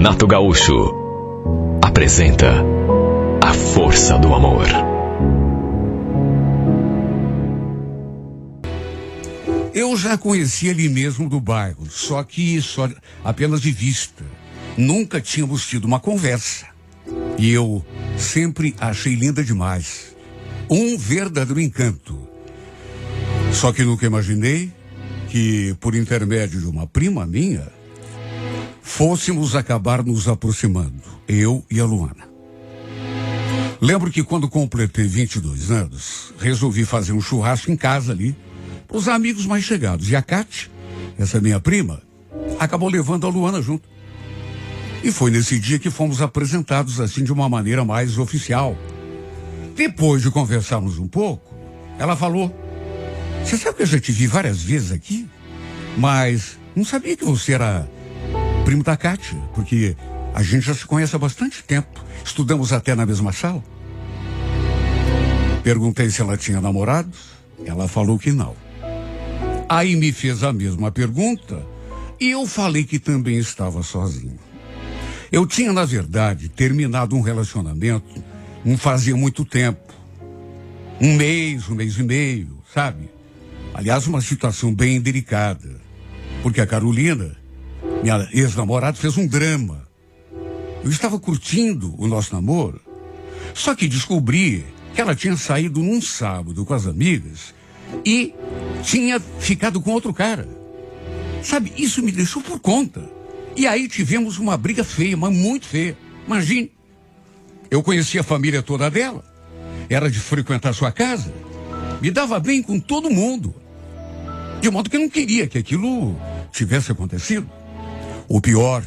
Renato Gaúcho apresenta A Força do Amor. Eu já conhecia ele mesmo do bairro, só apenas de vista. Nunca tínhamos tido uma conversa. E eu sempre achei linda demais. Um verdadeiro encanto. Só que nunca imaginei que, por intermédio de uma prima minha, fôssemos acabar nos aproximando, eu e a Luana. Lembro que quando completei 22 anos, resolvi fazer um churrasco em casa ali, para os amigos mais chegados. E a Cátia, essa minha prima, acabou levando a Luana junto. E foi nesse dia que fomos apresentados assim de uma maneira mais oficial. Depois de conversarmos um pouco, ela falou: "Você sabe que eu já te vi várias vezes aqui, mas não sabia que você era primo da Cátia, porque a gente já se conhece há bastante tempo. Estudamos até na mesma sala." Perguntei se ela tinha namorado. Ela falou que não. Aí me fez a mesma pergunta e eu falei que também estava sozinho. Eu tinha, na verdade, terminado um relacionamento não fazia muito tempo. Um mês e meio, sabe? Aliás, uma situação bem delicada. Porque a Carolina, minha ex-namorada, fez um drama. Eu estava curtindo o nosso namoro, só que descobri que ela tinha saído num sábado com as amigas e tinha ficado com outro cara. Sabe, isso me deixou por conta. E aí tivemos uma briga feia, mas muito feia. Imagine, eu conhecia a família toda dela, era de frequentar sua casa, me dava bem com todo mundo, de modo que eu não queria que aquilo tivesse acontecido. O pior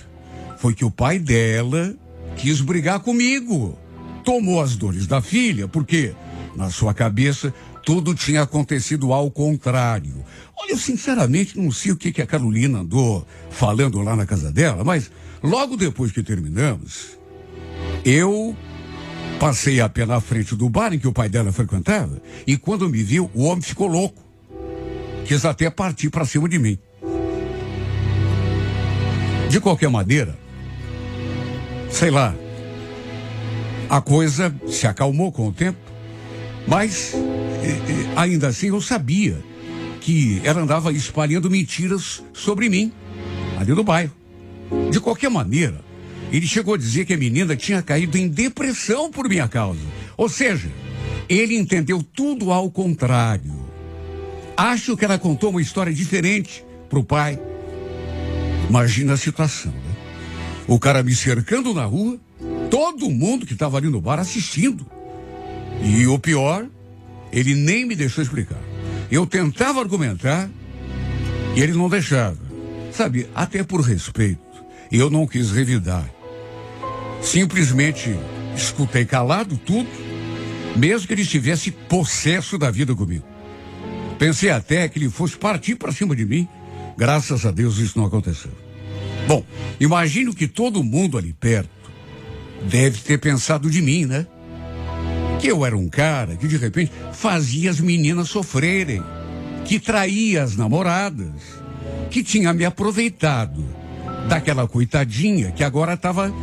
foi que o pai dela quis brigar comigo. Tomou as dores da filha, porque na sua cabeça tudo tinha acontecido ao contrário. Olha, eu sinceramente não sei o que a Carolina andou falando lá na casa dela, mas logo depois que terminamos, eu passei a pé na frente do bar em que o pai dela frequentava, e quando me viu, o homem ficou louco. Quis até partir para cima de mim. De qualquer maneira, sei lá, a coisa se acalmou com o tempo, mas ainda assim eu sabia que ela andava espalhando mentiras sobre mim, ali no bairro. De qualquer maneira, ele chegou a dizer que a menina tinha caído em depressão por minha causa. Ou seja, ele entendeu tudo ao contrário. Acho que ela contou uma história diferente pro pai. Imagina a situação, né? O cara me cercando na rua, todo mundo que estava ali no bar assistindo. E o pior, ele nem me deixou explicar. Eu tentava argumentar e ele não deixava. Sabe, até por respeito, eu não quis revidar. Simplesmente escutei calado tudo, mesmo que ele estivesse possesso da vida comigo. Pensei até que ele fosse partir para cima de mim. Graças a Deus isso não aconteceu. Bom, imagino que todo mundo ali perto deve ter pensado de mim, né? Que eu era um cara que de repente fazia as meninas sofrerem, que traía as namoradas, que tinha me aproveitado daquela coitadinha que agora estava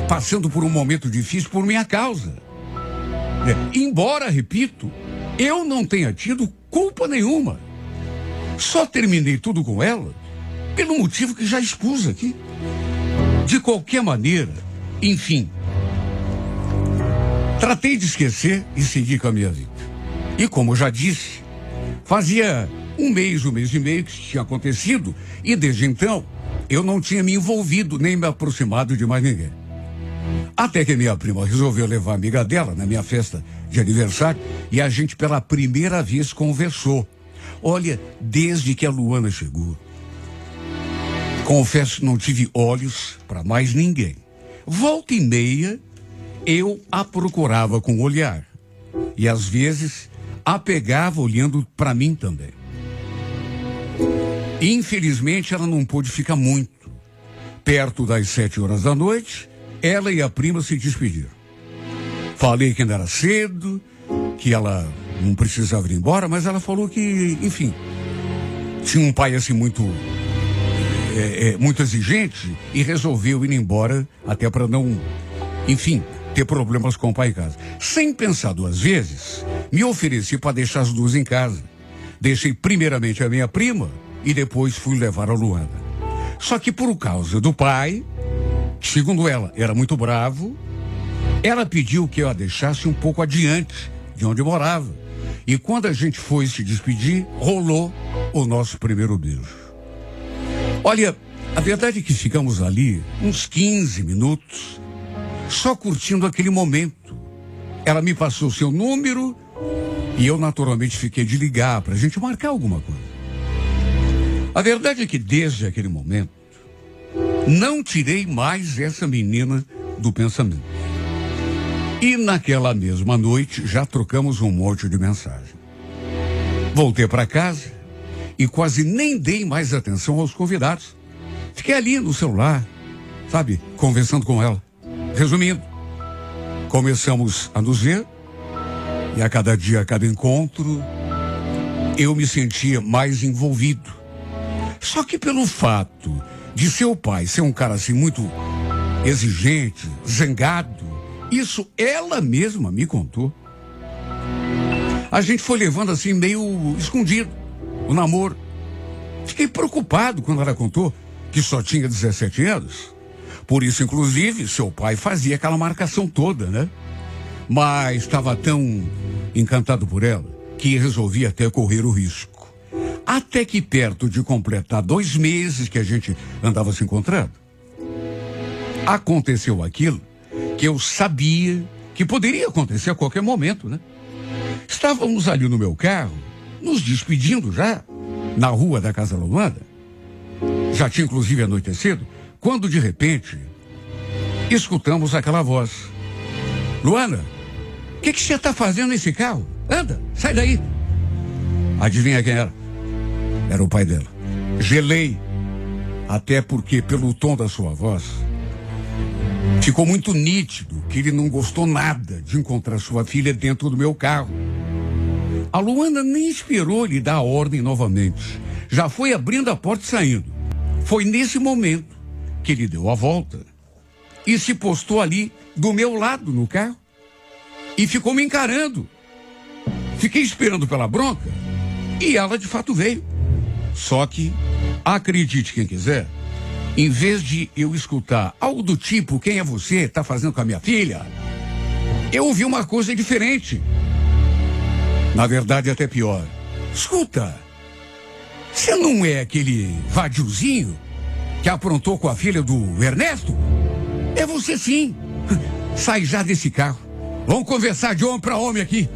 passando por um momento difícil por minha causa. Embora, repito, eu não tenha tido culpa nenhuma. Só terminei tudo com ela pelo motivo que já expus aqui. De qualquer maneira, enfim, tratei de esquecer e seguir com a minha vida. E como eu já disse, fazia um mês e meio que isso tinha acontecido, e desde então eu não tinha me envolvido nem me aproximado de mais ninguém. Até que minha prima resolveu levar a amiga dela na minha festa de aniversário e a gente pela primeira vez conversou. Olha, desde que a Luana chegou, confesso que não tive olhos para mais ninguém. Volta e meia, eu a procurava com o olhar. E às vezes, a pegava olhando para mim também. Infelizmente, ela não pôde ficar muito. Perto das 7 horas da noite, ela e a prima se despediram. Falei que ainda era cedo, que ela não precisava ir embora, mas ela falou que, enfim, tinha um pai assim muito muito exigente e resolveu ir embora até para não, enfim, ter problemas com o pai em casa. Sem pensar duas vezes, me ofereci para deixar as duas em casa. Deixei primeiramente a minha prima e depois fui levar a Luana. Só que por causa do pai, que segundo ela era muito bravo, ela pediu que eu a deixasse um pouco adiante de onde eu morava. E quando a gente foi se despedir, rolou o nosso primeiro beijo. Olha, a verdade é que ficamos ali uns 15 minutos, só curtindo aquele momento. Ela me passou o seu número e eu naturalmente fiquei de ligar para a gente marcar alguma coisa. A verdade é que desde aquele momento, não tirei mais essa menina do pensamento. E naquela mesma noite já trocamos um monte de mensagem. Voltei para casa e quase nem dei mais atenção aos convidados. Fiquei ali no celular, sabe, conversando com ela. Resumindo, começamos a nos ver e a cada dia, a cada encontro, eu me sentia mais envolvido. Só que pelo fato de seu pai ser um cara assim muito exigente, zangado, isso ela mesma me contou. A gente foi levando assim meio escondido o namoro. Fiquei preocupado quando ela contou que só tinha 17 anos. Por isso, inclusive, seu pai fazia aquela marcação toda, né? Mas estava tão encantado por ela que resolvi até correr o risco. Até que perto de completar 2 meses que a gente andava se encontrando, aconteceu aquilo que eu sabia que poderia acontecer a qualquer momento, né? Estávamos ali no meu carro, nos despedindo já, na rua da Casa Luana. Já tinha inclusive anoitecido, quando de repente escutamos aquela voz. Luana, o que você está fazendo nesse carro? Anda, sai daí. Adivinha quem era? Era o pai dela. Gelei, até porque pelo tom da sua voz, ficou muito nítido que ele não gostou nada de encontrar sua filha dentro do meu carro. A Luana nem esperou lhe dar a ordem novamente. Já foi abrindo a porta e saindo. Foi nesse momento que ele deu a volta e se postou ali do meu lado no carro e ficou me encarando. Fiquei esperando pela bronca e ela de fato veio. Só que, acredite quem quiser, em vez de eu escutar algo do tipo, quem é você, tá fazendo com a minha filha, eu ouvi uma coisa diferente. Na verdade, até pior. Escuta, você não é aquele vadiozinho que aprontou com a filha do Ernesto? É você sim. Sai já desse carro. Vamos conversar de homem para homem aqui.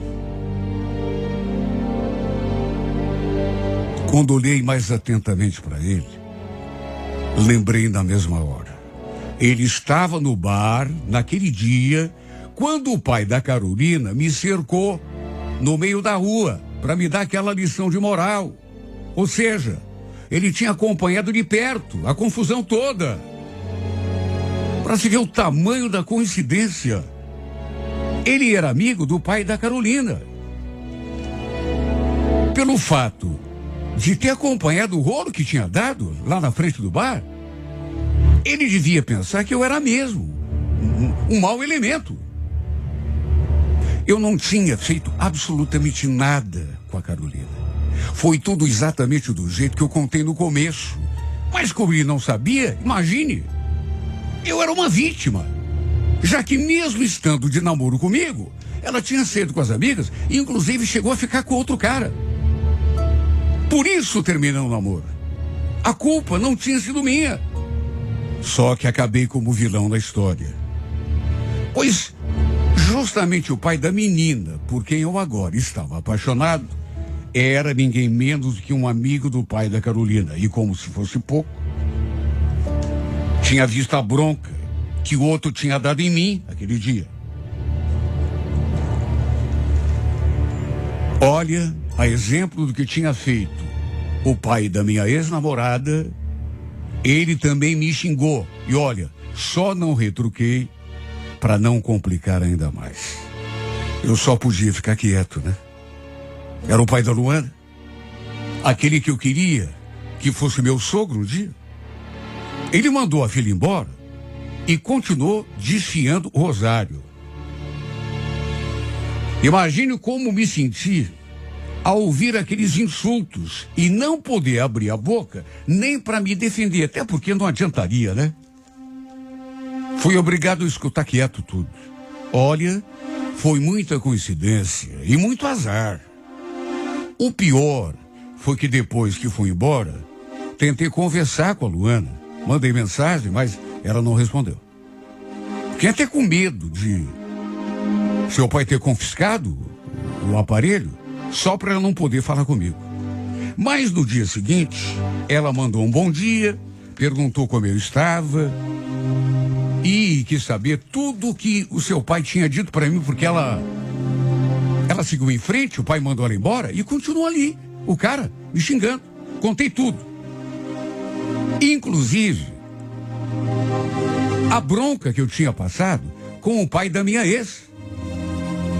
Quando olhei mais atentamente para ele, lembrei na mesma hora. Ele estava no bar naquele dia quando o pai da Carolina me cercou no meio da rua para me dar aquela lição de moral. Ou seja, ele tinha acompanhado de perto a confusão toda. Para se ver o tamanho da coincidência, ele era amigo do pai da Carolina. Pelo fato de ter acompanhado o rolo que tinha dado lá na frente do bar, ele devia pensar que eu era mesmo um mau elemento. Eu não tinha feito absolutamente nada com a Carolina. Foi tudo exatamente do jeito que eu contei no começo. Mas como ele não sabia, imagine, eu era uma vítima. Já que mesmo estando de namoro comigo, ela tinha saído com as amigas e inclusive chegou a ficar com outro cara. Por isso terminei o namoro. A culpa não tinha sido minha. Só que acabei como vilão na história. Pois justamente o pai da menina, por quem eu agora estava apaixonado, era ninguém menos que um amigo do pai da Carolina. E como se fosse pouco, tinha visto a bronca que o outro tinha dado em mim aquele dia. Olha, a exemplo do que tinha feito o pai da minha ex-namorada, ele também me xingou. E olha, só não retruquei para não complicar ainda mais. Eu só podia ficar quieto, né? Era o pai da Luana, aquele que eu queria que fosse meu sogro um dia. Ele mandou a filha embora e continuou desfiando o rosário. Imagine como me senti ao ouvir aqueles insultos e não poder abrir a boca nem para me defender, até porque não adiantaria, né? Fui obrigado a escutar quieto tudo. Olha, foi muita coincidência e muito azar. O pior foi que depois que fui embora, tentei conversar com a Luana. Mandei mensagem, mas ela não respondeu. Fiquei até com medo de seu pai ter confiscado o aparelho só para ela não poder falar comigo. Mas no dia seguinte, ela mandou um bom dia, perguntou como eu estava e quis saber tudo o que o seu pai tinha dito para mim, porque ela seguiu em frente, o pai mandou ela embora e continuou ali, o cara me xingando. Contei tudo. Inclusive, a bronca que eu tinha passado com o pai da minha ex.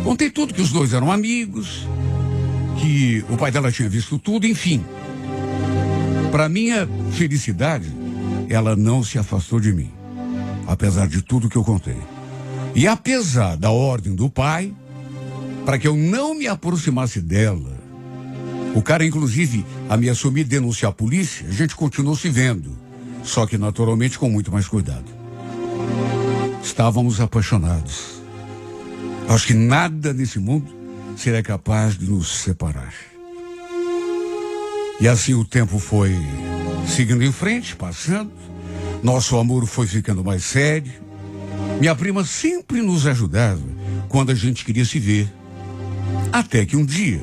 Contei tudo, que os dois eram amigos, que o pai dela tinha visto tudo, enfim. Para minha felicidade, ela não se afastou de mim, apesar de tudo que eu contei. E apesar da ordem do pai, para que eu não me aproximasse dela, o cara, inclusive, a me assumir e denunciar a polícia, a gente continuou se vendo, só que naturalmente com muito mais cuidado. Estávamos apaixonados. Acho que nada nesse mundo seria capaz de nos separar. E assim o tempo foi seguindo em frente, passando. Nosso amor foi ficando mais sério. Minha prima sempre nos ajudava quando a gente queria se ver. Até que um dia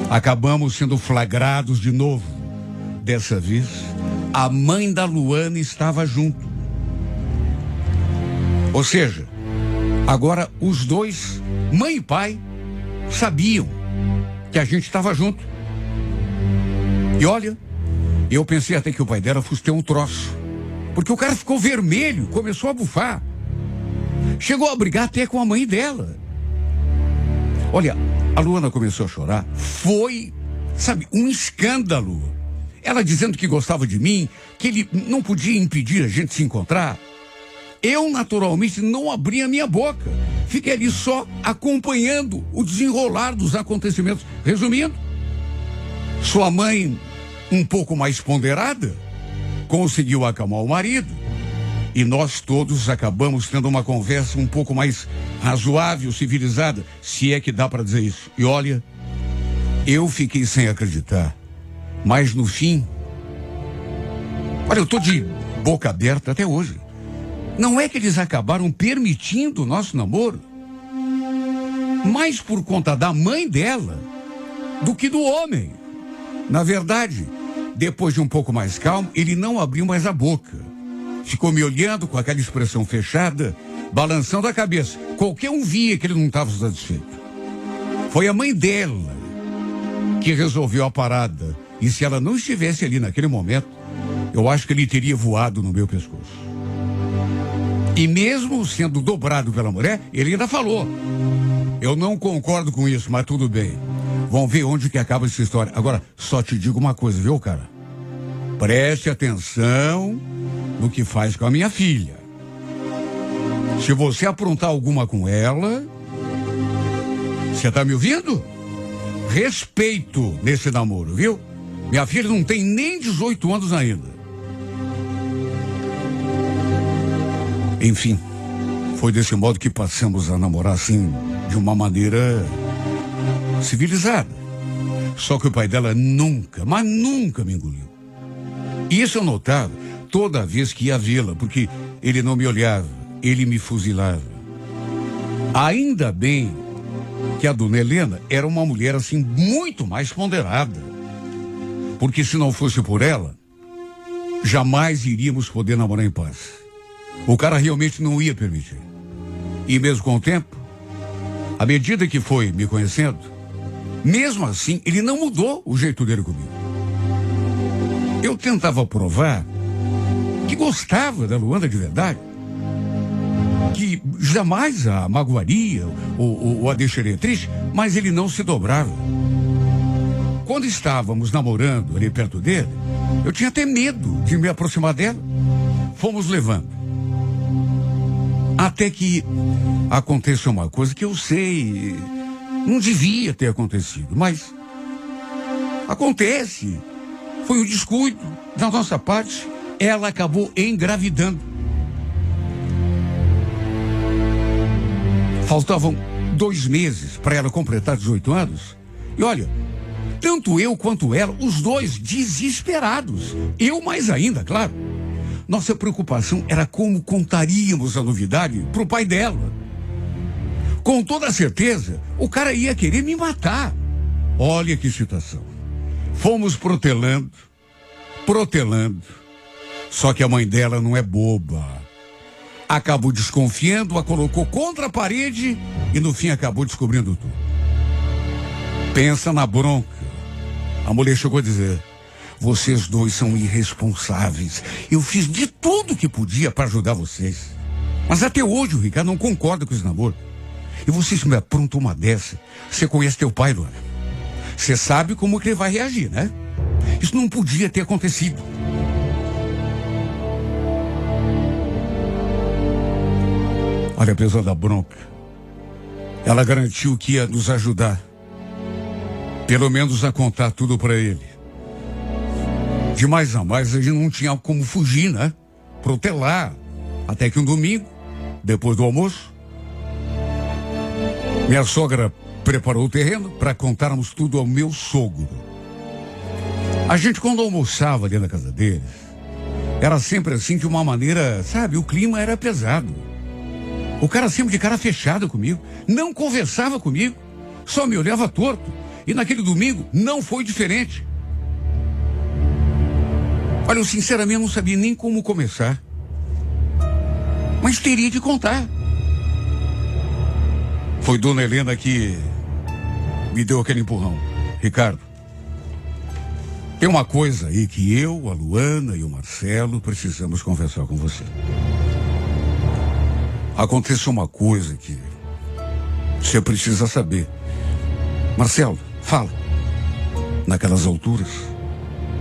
acabamos sendo flagrados de novo. Dessa vez, a mãe da Luana estava junto. Ou seja, agora os dois, mãe e pai, sabiam que a gente estava junto. E olha, eu pensei até que o pai dela fosse ter um troço. Porque o cara ficou vermelho, começou a bufar. Chegou a brigar até com a mãe dela. Olha, a Luana começou a chorar. Foi, sabe, um escândalo. Ela dizendo que gostava de mim, que ele não podia impedir a gente se encontrar. Eu, naturalmente, não abri a minha boca. Fiquei ali só acompanhando o desenrolar dos acontecimentos. Resumindo, sua mãe, um pouco mais ponderada, conseguiu acalmar o marido. E nós todos acabamos tendo uma conversa um pouco mais razoável, civilizada, se é que dá para dizer isso. E olha, eu fiquei sem acreditar. Mas no fim, olha, eu tô de boca aberta até hoje. Não é que eles acabaram permitindo o nosso namoro, mais por conta da mãe dela do que do homem. Na verdade, depois de um pouco mais calmo, ele não abriu mais a boca. Ficou me olhando com aquela expressão fechada, balançando a cabeça. Qualquer um via que ele não estava satisfeito. Foi a mãe dela que resolveu a parada. E se ela não estivesse ali naquele momento, eu acho que ele teria voado no meu pescoço. E mesmo sendo dobrado pela mulher, ele ainda falou: eu não concordo com isso, mas tudo bem. Vamos ver onde que acaba essa história. Agora, só te digo uma coisa, viu, cara? Preste atenção no que faz com a minha filha. Se você aprontar alguma com ela, você tá me ouvindo? Respeito nesse namoro, viu? Minha filha não tem nem 18 anos ainda. Enfim, foi desse modo que passamos a namorar assim, de uma maneira civilizada. Só que o pai dela nunca, mas nunca me engoliu. E isso eu notava toda vez que ia vê-la, porque ele não me olhava, ele me fuzilava. Ainda bem que a dona Helena era uma mulher assim muito mais ponderada. Porque se não fosse por ela, jamais iríamos poder namorar em paz. O cara realmente não ia permitir. E mesmo com o tempo, à medida que foi me conhecendo, mesmo assim, ele não mudou o jeito dele comigo. Eu tentava provar que gostava da Luana de verdade, que jamais a magoaria ou a deixaria triste, mas ele não se dobrava. quando estávamos namorando ali perto dele, eu tinha até medo de me aproximar dela. Fomos levando. Até que aconteceu uma coisa que eu sei, não devia ter acontecido, mas acontece. Foi um descuido da nossa parte. Ela acabou engravidando. Faltavam 2 meses para ela completar 18 anos. E olha, tanto eu quanto ela, os dois desesperados. Eu mais ainda, claro. Nossa preocupação era como contaríamos a novidade para o pai dela. Com toda certeza, o cara ia querer me matar. Olha que situação. Fomos protelando. Só que a mãe dela não é boba. Acabou desconfiando, a colocou contra a parede e no fim acabou descobrindo tudo. Pensa na bronca. A mulher chegou a dizer: vocês dois são irresponsáveis. Eu fiz de tudo que podia para ajudar vocês. Mas até hoje o Ricardo não concorda com esse namoro. E vocês me aprontam uma dessa. Você conhece teu pai, Luana? Você sabe como que ele vai reagir, né? Isso não podia ter acontecido. Olha, apesar da bronca, ela garantiu que ia nos ajudar. Pelo menos a contar tudo para ele. De mais a mais, a gente não tinha como fugir, né? Protelar. Até que um domingo, depois do almoço, minha sogra preparou o terreno para contarmos tudo ao meu sogro. A gente, quando almoçava ali na casa deles, era sempre assim, de uma maneira, sabe, o clima era pesado. O cara sempre de cara fechada comigo, não conversava comigo, só me olhava torto. E naquele domingo não foi diferente. Olha, eu sinceramente não sabia nem como começar. Mas teria de contar. Foi Dona Helena que me deu aquele empurrão. Ricardo, tem uma coisa aí que eu, a Luana e o Marcelo precisamos conversar com você. Aconteceu uma coisa que você precisa saber. Marcelo, fala. Naquelas alturas,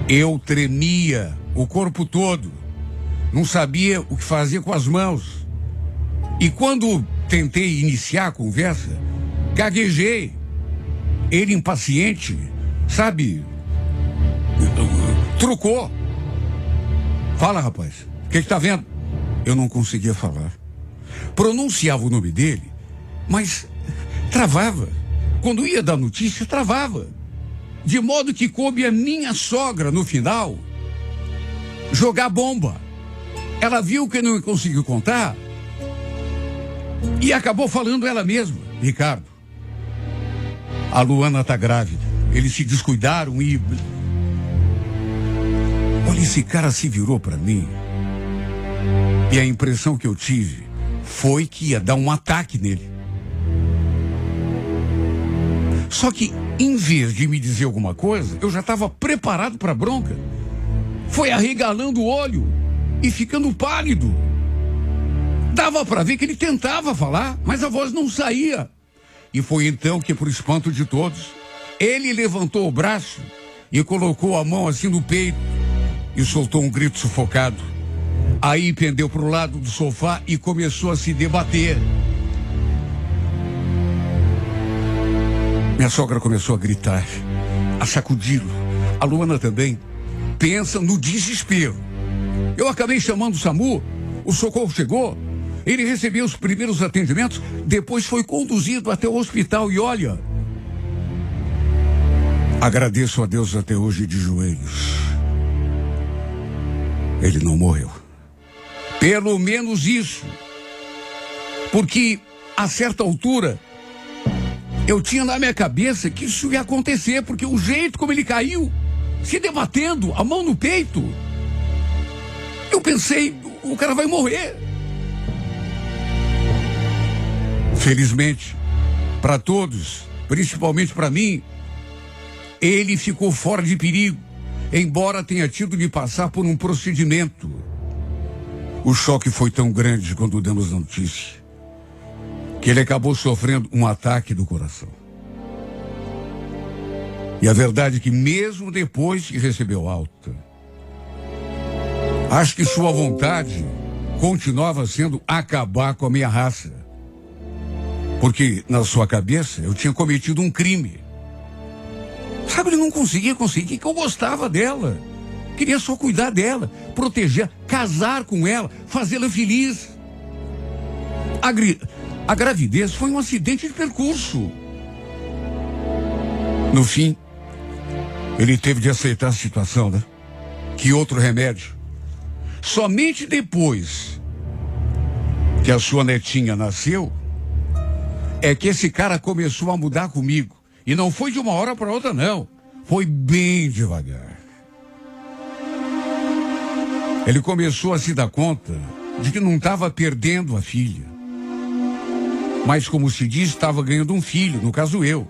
eu tremia o corpo todo. Não sabia o que fazia com as mãos. E quando tentei iniciar a conversa, gaguejei. Ele impaciente, sabe? Trucou. Fala, rapaz. O que tá vendo? Eu não conseguia falar. Pronunciava o nome dele, mas travava. Quando ia dar notícia, travava. De modo que coube a minha sogra, no final, jogar bomba. Ela viu que não conseguiu contar e acabou falando ela mesma. Ricardo, a Luana tá grávida. Eles se descuidaram e... Olha, esse cara se virou para mim. E a impressão que eu tive foi que ia dar um ataque nele. Só que, em vez de me dizer alguma coisa, eu já estava preparado para bronca. Foi arregalando o olho e ficando pálido. Dava para ver que ele tentava falar, mas a voz não saía. E foi então que, por espanto de todos, ele levantou o braço e colocou a mão assim no peito e soltou um grito sufocado. Aí pendeu para o lado do sofá e começou a se debater. Minha sogra começou a gritar, a sacudi-lo. A Luana também. Pensa no desespero. Eu acabei chamando o SAMU, o socorro chegou, ele recebeu os primeiros atendimentos, depois foi conduzido até o hospital e olha, agradeço a Deus até hoje de joelhos. Ele não morreu. Pelo menos isso. Porque, a certa altura, eu tinha na minha cabeça que isso ia acontecer, porque o jeito como ele caiu, se debatendo, a mão no peito, eu pensei, o cara vai morrer. Felizmente, para todos, principalmente para mim, ele ficou fora de perigo, embora tenha tido de passar por um procedimento. O choque foi tão grande quando demos a notícia que ele acabou sofrendo um ataque do coração. E a verdade é que mesmo depois que recebeu alta, acho que sua vontade continuava sendo acabar com a minha raça. Porque na sua cabeça eu tinha cometido um crime. Sabe, ele não conseguia conseguir que eu gostava dela. Queria só cuidar dela, proteger, casar com ela, fazê-la feliz. A gravidez foi um acidente de percurso. No fim, ele teve de aceitar a situação, né? Que outro remédio? Somente depois que a sua netinha nasceu, é que esse cara começou a mudar comigo. E não foi de uma hora para outra, não. Foi bem devagar. Ele começou a se dar conta de que não estava perdendo a filha. Mas, como se diz, estava ganhando um filho, no caso eu.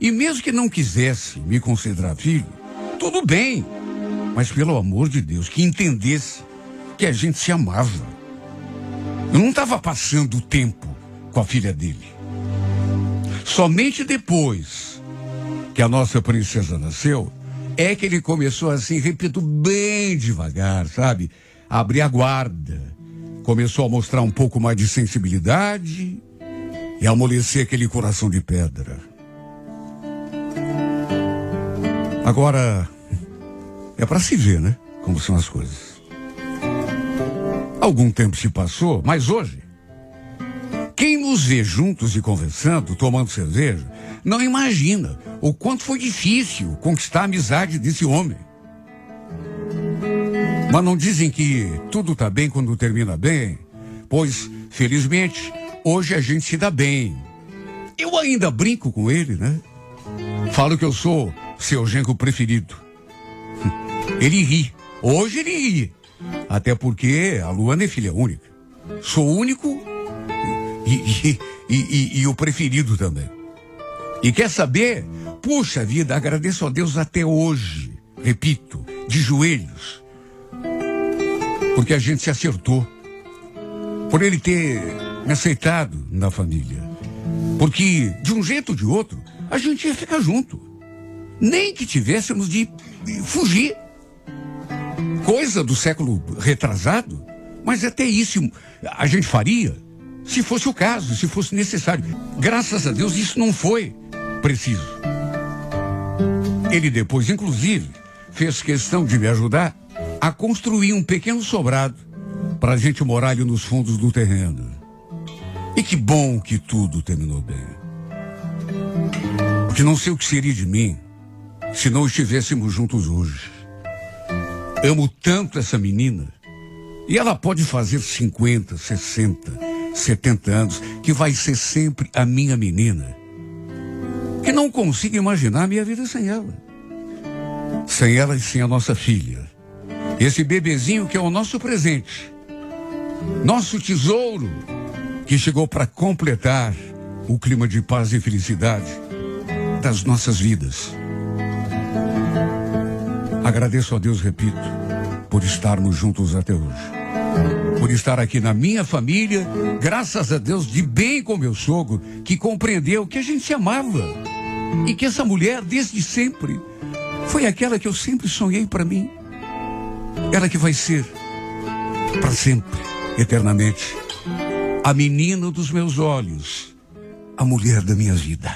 E mesmo que não quisesse me considerar filho, tudo bem. Mas, pelo amor de Deus, que entendesse que a gente se amava. Eu não estava passando o tempo com a filha dele. Somente depois que a nossa princesa nasceu, é que ele começou assim, repito, bem devagar, sabe? A abrir a guarda. Começou a mostrar um pouco mais de sensibilidade e a amolecer aquele coração de pedra. Agora, é para se ver, né? Como são as coisas. Algum tempo se passou, mas hoje, quem nos vê juntos e conversando, tomando cerveja, não imagina o quanto foi difícil conquistar a amizade desse homem. Mas não dizem que tudo tá bem quando termina bem? Pois, felizmente, hoje a gente se dá bem. Eu ainda brinco com ele, né? Falo que eu sou seu genro preferido. Ele ri. Hoje ele ri. Até porque a Luana é filha única. Sou único e o preferido também. E quer saber? Puxa vida, agradeço a Deus até hoje. Repito, de joelhos. Porque a gente se acertou. Por ele ter me aceitado na família. Porque, de um jeito ou de outro, a gente ia ficar junto. Nem que tivéssemos de fugir. Coisa do século retrasado. Mas até isso a gente faria, se fosse o caso, se fosse necessário. Graças a Deus isso não foi preciso. Ele depois, inclusive, fez questão de me ajudar a construir um pequeno sobrado para a gente morar ali nos fundos do terreno. E que bom que tudo terminou bem. Porque não sei o que seria de mim se não estivéssemos juntos hoje. Amo tanto essa menina. E ela pode fazer 50, 60, 70 anos, que vai ser sempre a minha menina. Que não consigo imaginar a minha vida sem ela. Sem ela e sem a nossa filha. Esse bebezinho que é o nosso presente. Nosso tesouro, que chegou para completar o clima de paz e felicidade das nossas vidas. Agradeço a Deus, repito, por estarmos juntos até hoje. Por estar aqui na minha família, graças a Deus, de bem com meu sogro, que compreendeu que a gente se amava. E que essa mulher, desde sempre, foi aquela que eu sempre sonhei para mim. Ela que vai ser, para sempre, eternamente, a menina dos meus olhos, a mulher da minha vida.